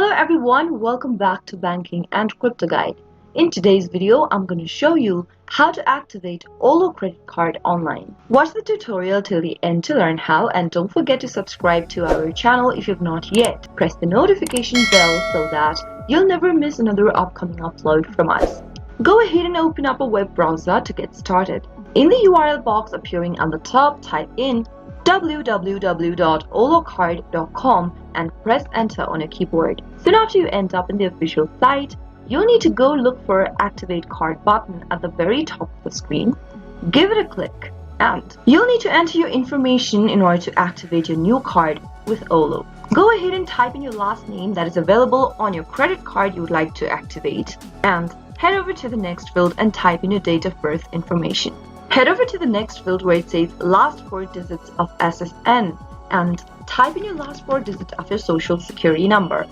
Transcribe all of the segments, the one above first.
Hello everyone, welcome back to Banking and Crypto Guide. In today's video, I'm going to show you how to activate Ollo credit card online. Watch the tutorial till the end to learn how, and don't forget to subscribe to our channel if you've not yet. Press the notification bell so that you'll never miss another upcoming upload from us. Go ahead and open up a web browser to get started. In the URL box appearing on the top, type in www.ollocard.com and press enter on your keyboard. Soon after you end up in the official site, you'll need to go look for Activate Card button at the very top of the screen. Give it a click and you'll need to enter your information in order to activate your new card with Ollo. Go ahead and type in your last name that is available on your credit card you would like to activate and head over to the next field and type in your date of birth information. Head over to the next field where it says last 4 digits of SSN and type in your last 4 digits of your social security number.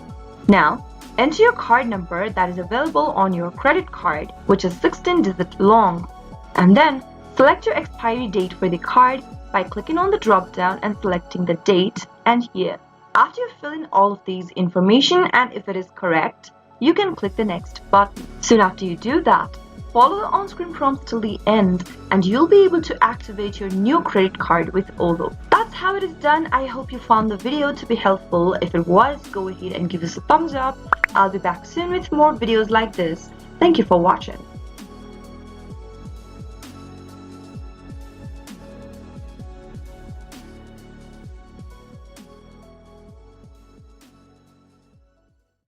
Now, enter your card number that is available on your credit card, which is 16 digits long, and then select your expiry date for the card by clicking on the drop down and selecting the date and year. After you fill in all of these information and if it is correct, you can click the next button. Soon after you do that, follow the on-screen prompts till the end and you'll be able to activate your new credit card with Ollo. That's how it is done. I hope you found the video to be helpful. If it was, go ahead and give us a thumbs up. I'll be back soon with more videos like this. Thank you for watching.